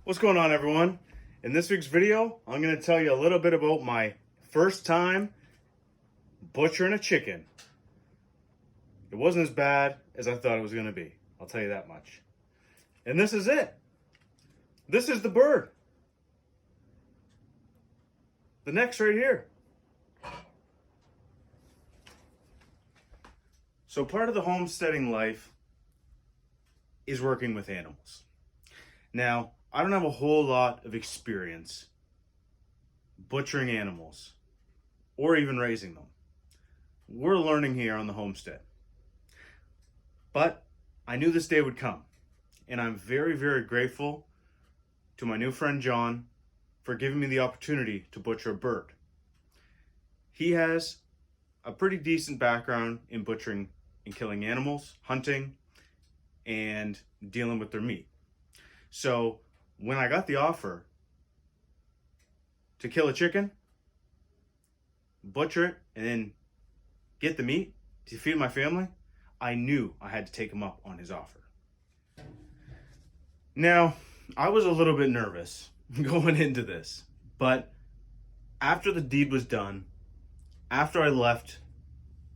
What's going on, everyone? In this week's video, I'm going to tell you a little bit about my first time butchering a chicken. It wasn't as bad as I thought it was going to be. I'll tell you that much. And this is it. This is the bird. The neck's right here. So part of the homesteading life is working with animals. Now, I don't have a whole lot of experience butchering animals or even raising them. We're learning here on the homestead. But I knew this day would come, and I'm very, very grateful to my new friend John for giving me the opportunity to butcher a bird. He has a pretty decent background in butchering and killing animals, hunting, and dealing with their meat. So when I got the offer to kill a chicken, butcher it, and then get the meat to feed my family, I knew I had to take him up on his offer. Now, I was a little bit nervous going into this, but after the deed was done, after I left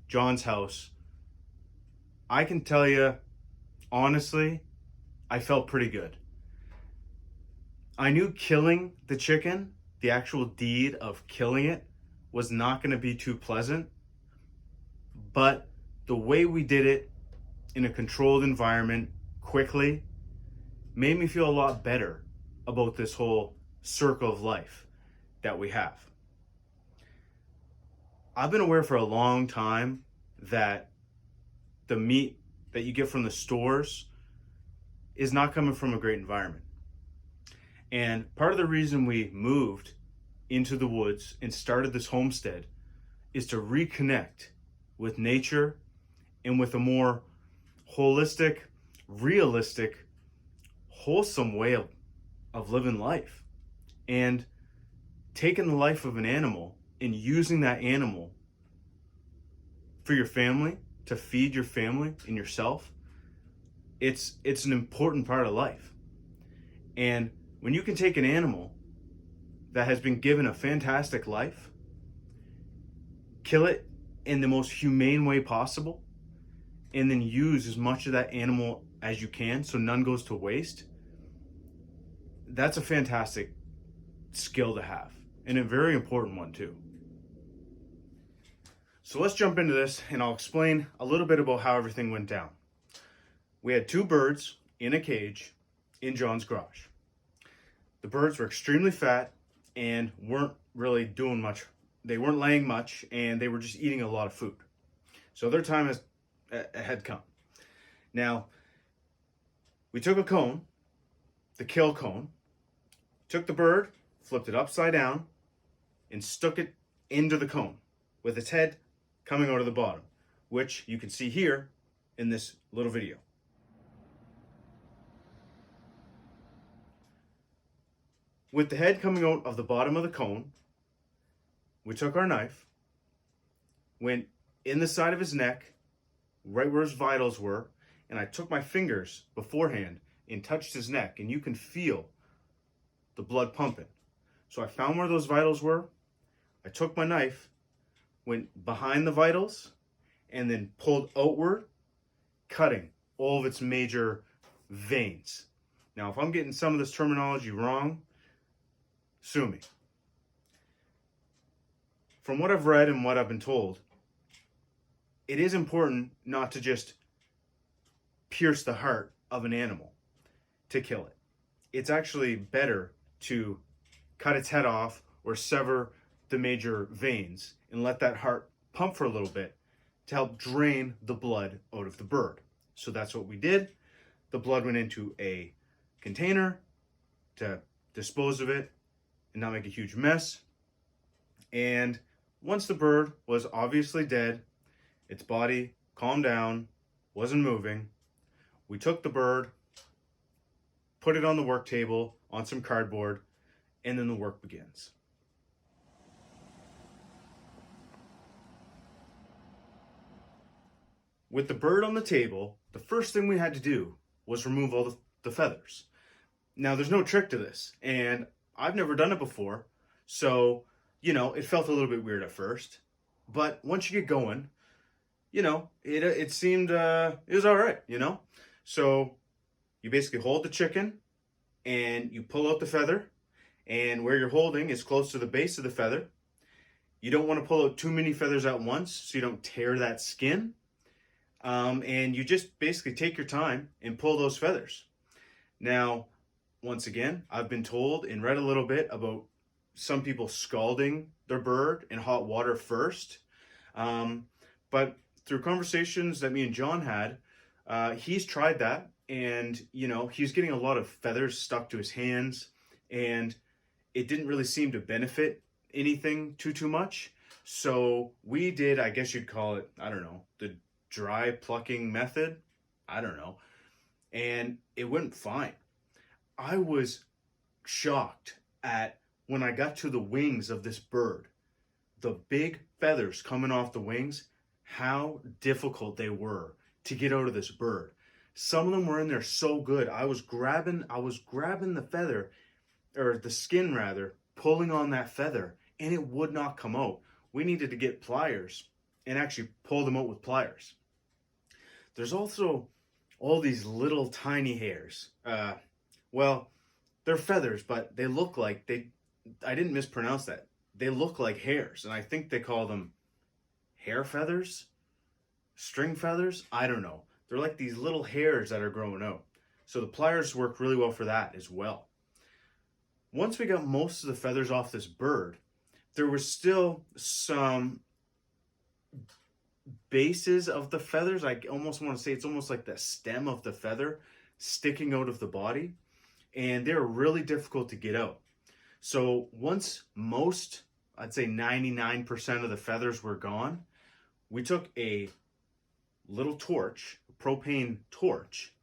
John's house, I can tell you, honestly, I felt pretty good. I knew killing the chicken, the actual deed of killing it, was not going to be too pleasant, but the way we did it in a controlled environment quickly made me feel a lot better about this whole circle of life that we have. I've been aware for a long time that the meat that you get from the stores is not coming from a great environment. And part of the reason we moved into the woods and started this homestead is to reconnect with nature and with a more holistic, realistic, wholesome way of living life. And taking the life of an animal and using that animal for your family, to feed your family and yourself, it's an important part of life. And when you can take an animal that has been given a fantastic life, kill it in the most humane way possible, and then use as much of that animal as you can so none goes to waste, that's a fantastic skill to have, and a very important one too. So let's jump into this, and I'll explain a little bit about how everything went down. We had two birds in a cage in John's garage. The birds were extremely fat and weren't really doing much. They weren't laying much, and they were just eating a lot of food. So their time had come. Now, we took a cone, the kill cone, took the bird, flipped it upside down, and stuck it into the cone with its head coming out of the bottom, which you can see here in this little video. With the head coming out of the bottom of the cone, we took our knife, went in the side of his neck, right where his vitals were, and I took my fingers beforehand and touched his neck, and you can feel the blood pumping. So I found where those vitals were, I took my knife, went behind the vitals, and then pulled outward, cutting all of its major veins. Now, if I'm getting some of this terminology wrong, sue me. From what I've read and what I've been told, it is important not to just pierce the heart of an animal to kill it. It's actually better to cut its head off or sever the major veins and let that heart pump for a little bit to help drain the blood out of the bird. So that's what we did. The blood went into a container to dispose of it and not make a huge mess. And once the bird was obviously dead, its body calmed down, wasn't moving, we took the bird, put it on the work table on some cardboard, and then the work begins. With the bird on the table, the first thing we had to do was remove all the feathers. Now, there's no trick to this, and I've never done it before, so, it felt a little bit weird at first. But once you get going, it seemed, it was all right, So you basically hold the chicken and you pull out the feather, and where you're holding is close to the base of the feather. You don't want to pull out too many feathers at once so you don't tear that skin. And you just basically take your time and pull those feathers. Now, once again, I've been told and read a little bit about some people scalding their bird in hot water first. But through conversations that me and John had, he's tried that, and he's getting a lot of feathers stuck to his hands, and it didn't really seem to benefit anything too much. So we did, I guess you'd call it, I don't know, the dry plucking method. I don't know. And it went fine. I was shocked at when I got to the wings of this bird, the big feathers coming off the wings, how difficult they were to get out of this bird. Some of them were in there so good. I was grabbing the feather, or the skin rather, pulling on that feather, and it would not come out. We needed to get pliers and actually pull them out with pliers. There's also all these little tiny hairs. Well, they're feathers, but they look like I didn't mispronounce that. They look like hairs, and I think they call them hair feathers, string feathers. I don't know. They're like these little hairs that are growing out. So the pliers work really well for that as well. Once we got most of the feathers off this bird, there was still some bases of the feathers. I almost want to say it's almost like the stem of the feather sticking out of the body, and they're really difficult to get out. So once most, I'd say 99% of the feathers were gone, we took a little torch, a propane torch,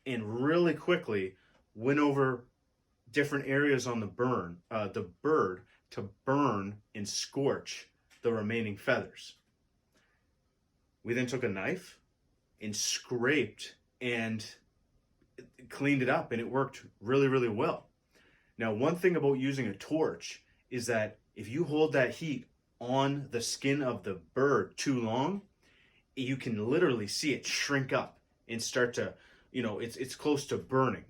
and really quickly went over different areas on the bird to burn and scorch the remaining feathers. We then took a knife and scraped and cleaned it up, and it worked really, really well. Now, one thing about using a torch is that if you hold that heat on the skin of the bird too long, you can literally see it shrink up and start to, it's close to burning.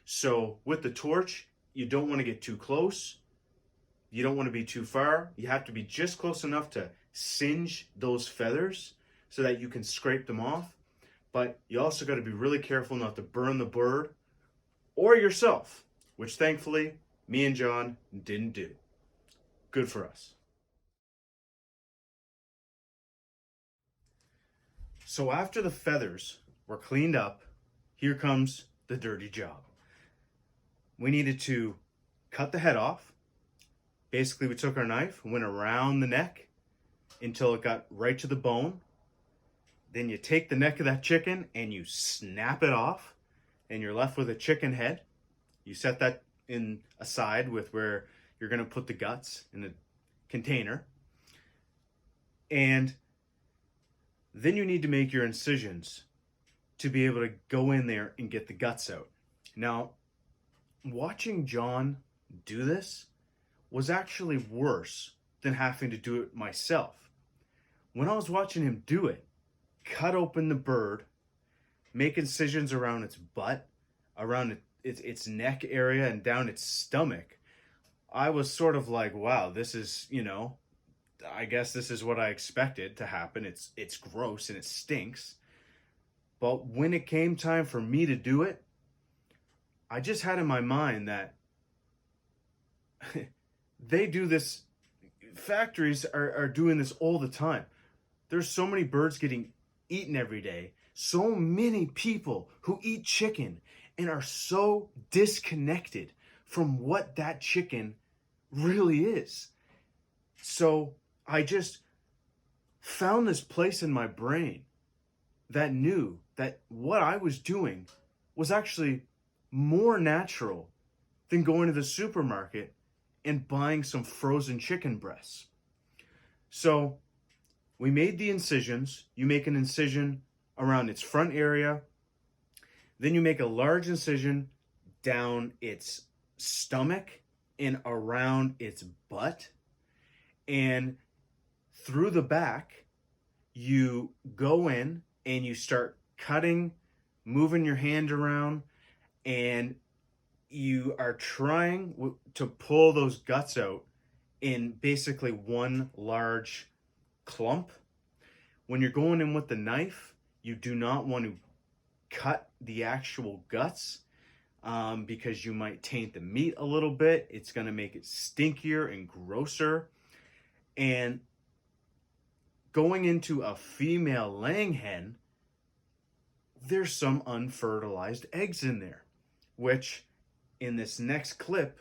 So with the torch, you don't want to get too close. You don't want to be too far. You have to be just close enough to singe those feathers so that you can scrape them off. But you also got to be really careful not to burn the bird or yourself, which thankfully me and John didn't do. Good for us. So after the feathers were cleaned up, here comes the dirty job. We needed to cut the head off. Basically, we took our knife, went around the neck until it got right to the bone. Then you take the neck of that chicken and you snap it off, and you're left with a chicken head. You set that in aside with where you're going to put the guts in a container. And then you need to make your incisions to be able to go in there and get the guts out. Now, watching John do this was actually worse than having to do it myself. When I was watching him do it, cut open the bird, make incisions around its butt, around its neck area, and down its stomach, I was sort of like, wow, this is, I guess this is what I expected to happen. It's gross and it stinks. But when it came time for me to do it, I just had in my mind that they do this, factories are doing this all the time. There's so many birds getting eaten every day, so many people who eat chicken and are so disconnected from what that chicken really is. So I just found this place in my brain that knew that what I was doing was actually more natural than going to the supermarket and buying some frozen chicken breasts. So we made the incisions. You make an incision around its front area. Then you make a large incision down its stomach and around its butt. And through the back, you go in and you start cutting, moving your hand around, and you are trying to pull those guts out in basically one large clump. When you're going in with the knife, you do not want to cut the actual guts because you might taint the meat a little bit. It's going to make it stinkier and grosser. And going into a female laying hen, there's some unfertilized eggs in there, which in this next clip,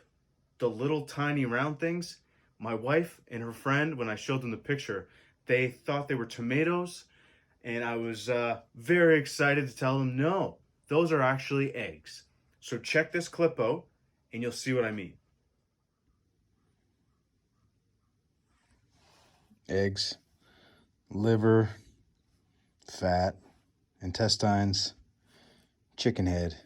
the little tiny round things, my wife and her friend, when I showed them the picture, they thought they were tomatoes, and I was very excited to tell them, no, those are actually eggs. So check this clip out, and you'll see what I mean. Eggs, liver, fat, intestines, chicken head.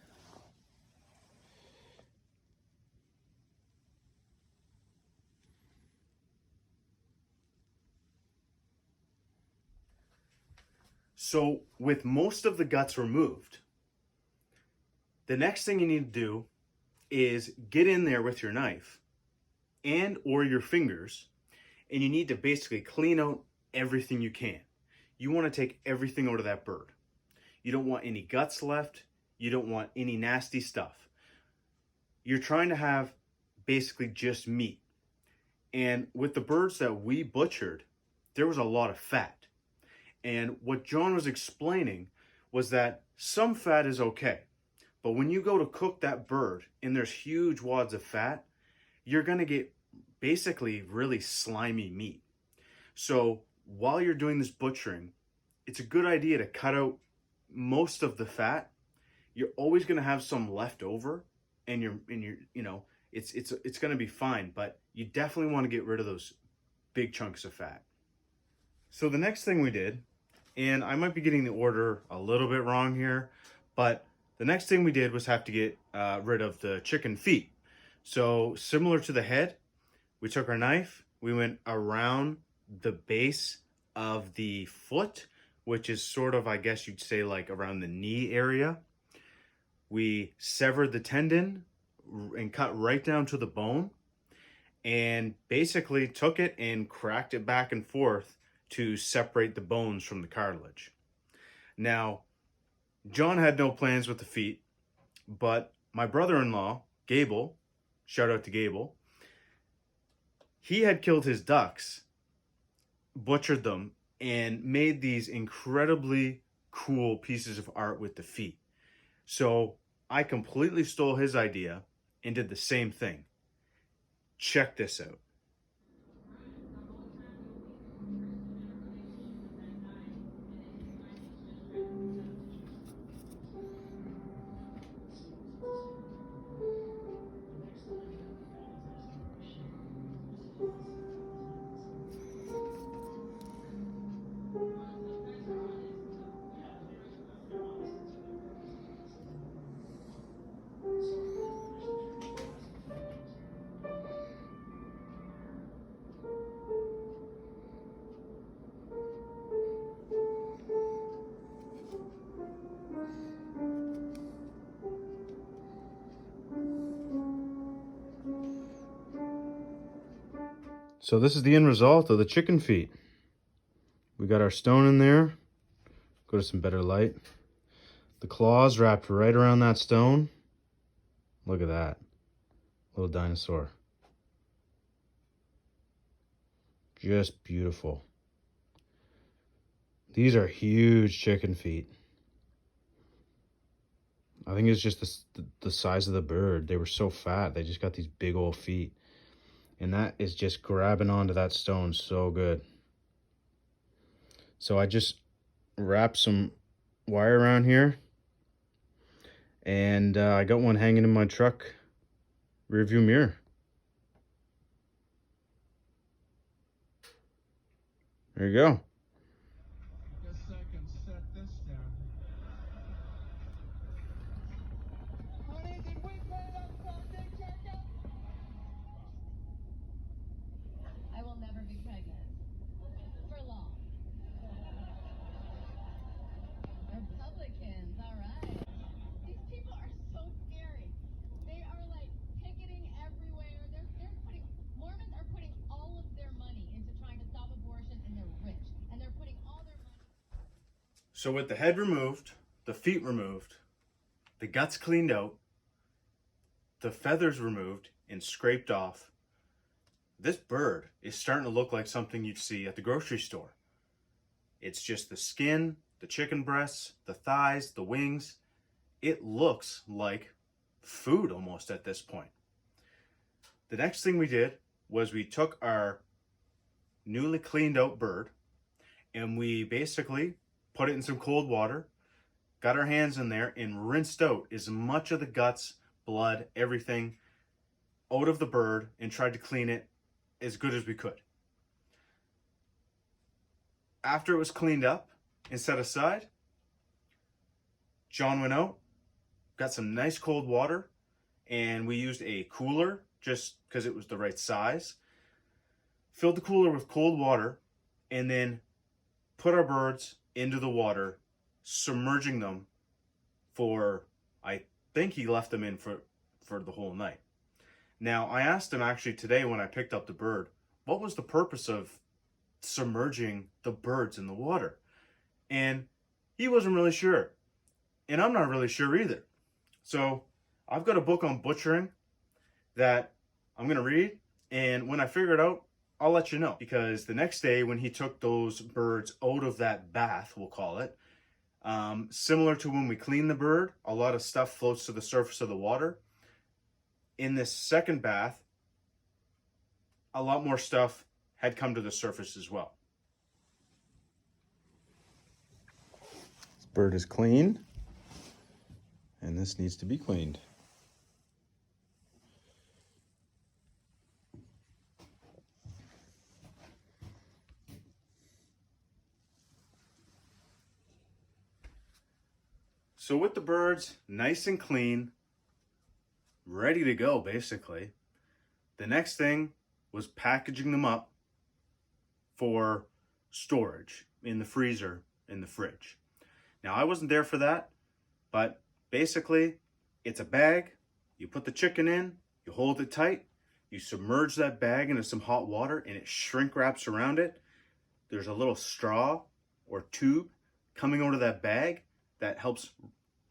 So with most of the guts removed, the next thing you need to do is get in there with your knife and or your fingers, and you need to basically clean out everything you can. You want to take everything out of that bird. You don't want any guts left. You don't want any nasty stuff. You're trying to have basically just meat. And with the birds that we butchered, there was a lot of fat. And what John was explaining was that some fat is okay. But when you go to cook that bird and there's huge wads of fat, you're going to get basically really slimy meat. So while you're doing this butchering, it's a good idea to cut out most of the fat. You're always going to have some left over, and it's going to be fine, but you definitely want to get rid of those big chunks of fat. So the next thing we did, and I might be getting the order a little bit wrong here, but the next thing we did was have to get rid of the chicken feet. So similar to the head, we took our knife, we went around the base of the foot, which is sort of, I guess you'd say, like around the knee area. We severed the tendon and cut right down to the bone, and basically took it and cracked it back and forth to separate the bones from the cartilage. Now, John had no plans with the feet, but my brother-in-law, Gable, shout out to Gable, he had killed his ducks, butchered them, and made these incredibly cool pieces of art with the feet. So I completely stole his idea and did the same thing. Check this out. So this is the end result of the chicken feet. We got our stone in there. Go to some better light. The claws wrapped right around that stone. Look at that. Little dinosaur. Just beautiful. These are huge chicken feet. I think it's just the size of the bird. They were so fat. They just got these big old feet. And that is just grabbing onto that stone so good. So I just wrapped some wire around here. And I got one hanging in my truck rearview mirror. There you go. So with the head removed, the feet removed, the guts cleaned out, the feathers removed and scraped off, this bird is starting to look like something you'd see at the grocery store. It's just the skin, the chicken breasts, the thighs, the wings. It looks like food almost at this point. The next thing we did was we took our newly cleaned out bird and we basically put it in some cold water, got our hands in there and rinsed out as much of the guts, blood, everything out of the bird and tried to clean it as good as we could. After it was cleaned up and set aside, John went out, got some nice cold water, and we used a cooler just because it was the right size. Filled the cooler with cold water and then put our birds into the water, submerging them for, I think he left them in for the whole night. Now, I asked him actually today when I picked up the bird, what was the purpose of submerging the birds in the water? And he wasn't really sure. And I'm not really sure either. So I've got a book on butchering that I'm going to read. And when I figure it out, I'll let you know. Because the next day when he took those birds out of that bath, we'll call it, similar to when we clean the bird, a lot of stuff floats to the surface of the water. In this second bath, a lot more stuff had come to the surface as well. This bird is clean, and this needs to be cleaned. So with the birds nice and clean, ready to go basically, the next thing was packaging them up for storage in the freezer, in the fridge. Now I wasn't there for that, but basically it's a bag, you put the chicken in, you hold it tight, you submerge that bag into some hot water and it shrink wraps around it. There's a little straw or tube coming out of that bag that helps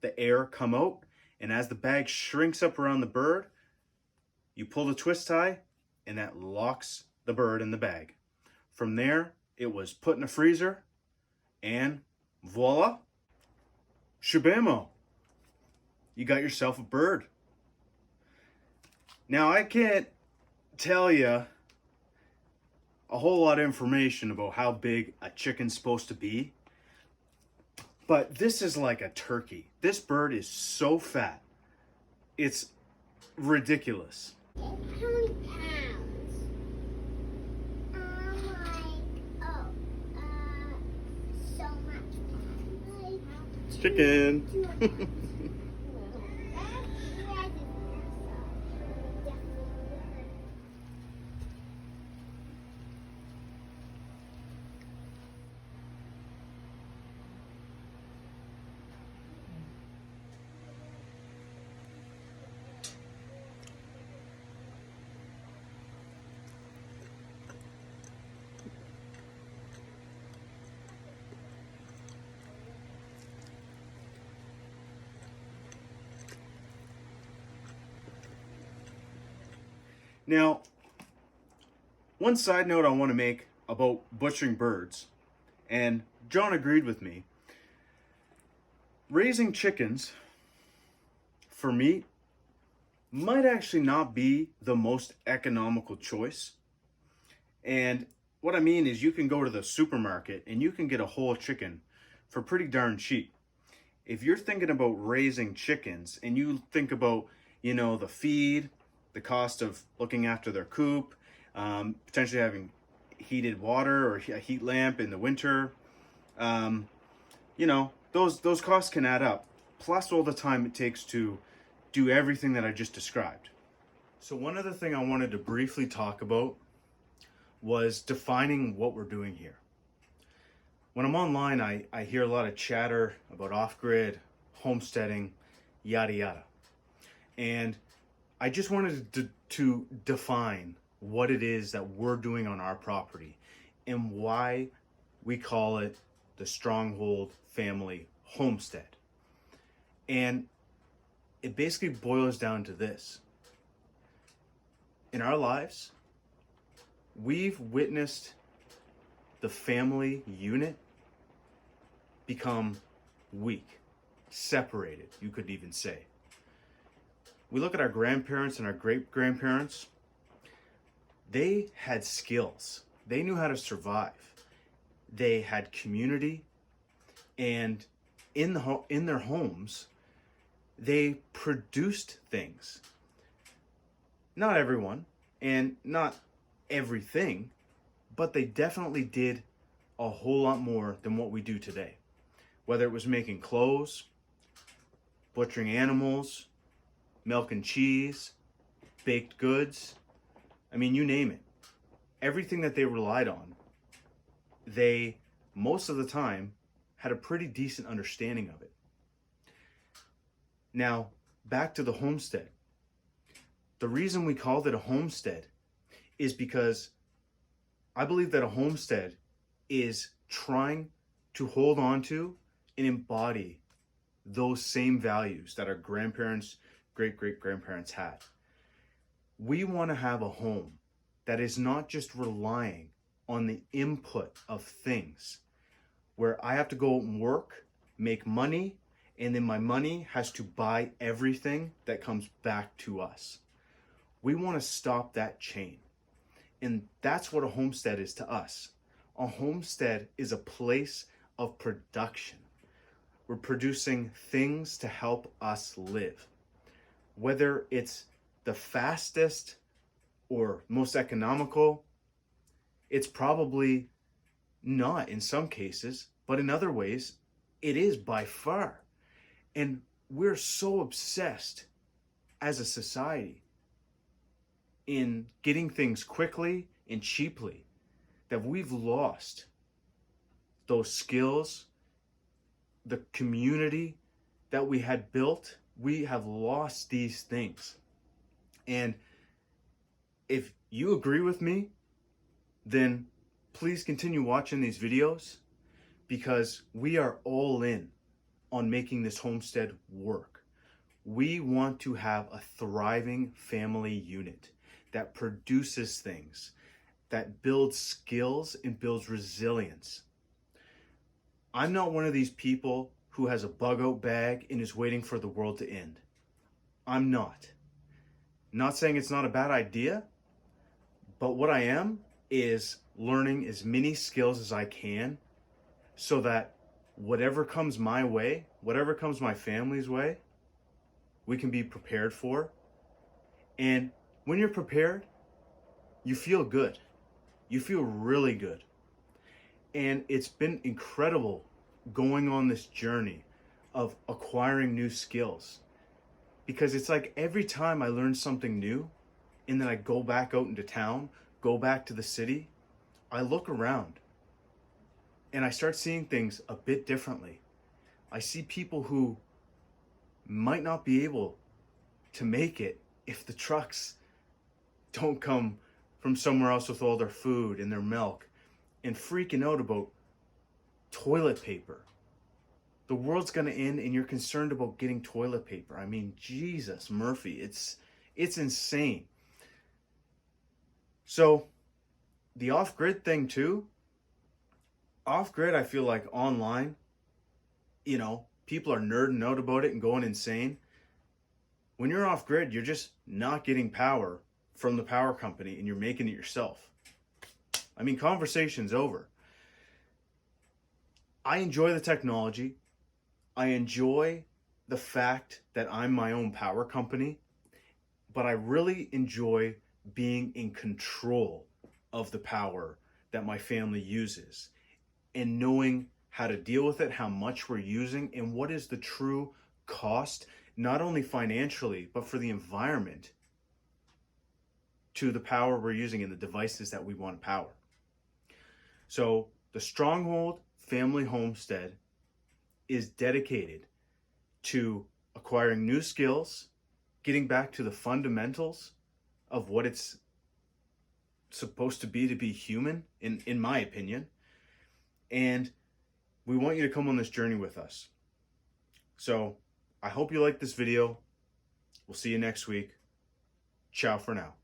the air come out. And as the bag shrinks up around the bird, you pull the twist tie and that locks the bird in the bag. From there, it was put in a freezer and voila, shabamo, you got yourself a bird. Now I can't tell you a whole lot of information about how big a chicken's supposed to be, but this is like a turkey. This bird is so fat. It's ridiculous. How many pounds? So much. Chicken. Now, one side note I want to make about butchering birds, and John agreed with me. Raising chickens for meat might actually not be the most economical choice. And what I mean is you can go to the supermarket and you can get a whole chicken for pretty darn cheap. If you're thinking about raising chickens and you think about, the feed, the cost of looking after their coop, potentially having heated water or a heat lamp in the winter, those costs can add up. Plus all the time it takes to do everything that I just described. So one other thing I wanted to briefly talk about was defining what we're doing here. When I'm online, I hear a lot of chatter about off-grid, homesteading, yada yada. And I just wanted to define what it is that we're doing on our property and why we call it the Stronghold Family Homestead. And it basically boils down to this. In our lives, we've witnessed the family unit become weak, separated, you could even say. We look at our grandparents and our great-grandparents. They had skills. They knew how to survive. They had community, and in their homes, they produced things. Not everyone, and not everything, but they definitely did a whole lot more than what we do today. Whether it was making clothes, butchering animals, milking cheese, baked goods, I mean, you name it. Everything that they relied on, they, most of the time, had a pretty decent understanding of it. Now, back to the homestead. The reason we called it a homestead is because I believe that a homestead is trying to hold on to and embody those same values that our grandparents, great-great-grandparents had. We want to have a home that is not just relying on the input of things, where I have to go out and work, make money, and then my money has to buy everything that comes back to us. We want to stop that chain. And that's what a homestead is to us. A homestead is a place of production. We're producing things to help us live. Whether it's the fastest or most economical, it's probably not in some cases, but in other ways, it is by far. And we're so obsessed as a society in getting things quickly and cheaply that we've lost those skills, the community that we had built. We have lost these things. And if you agree with me, then please continue watching these videos, because we are all in on making this homestead work. We want to have a thriving family unit that produces things, that builds skills and builds resilience. I'm not one of these people who has a bug out bag and is waiting for the world to end. I'm not. Not saying it's not a bad idea, but what I am is learning as many skills as I can so that whatever comes my way, whatever comes my family's way, we can be prepared for. And when you're prepared, you feel good. You feel really good. And it's been incredible going on this journey of acquiring new skills, because it's like every time I learn something new and then I go back out into town, go back to the city, I look around and I start seeing things a bit differently. I see people who might not be able to make it if the trucks don't come from somewhere else with all their food and their milk, and freaking out about toilet paper. The world's gonna end and you're concerned about getting toilet paper. I mean, Jesus, Murphy, it's insane. So the off-grid thing too, off-grid, I feel like online, people are nerding out about it and going insane. When you're off-grid, you're just not getting power from the power company and you're making it yourself. I mean, conversation's over. I enjoy the technology. I enjoy the fact that I'm my own power company, but I really enjoy being in control of the power that my family uses and knowing how to deal with it, how much we're using, and what is the true cost, not only financially, but for the environment, to the power we're using and the devices that we want to power. So the Stronghold Family Homestead is dedicated to acquiring new skills, getting back to the fundamentals of what it's supposed to be human, in my opinion, and we want you to come on this journey with us. So I hope you like this video. We'll see you next week. Ciao for now.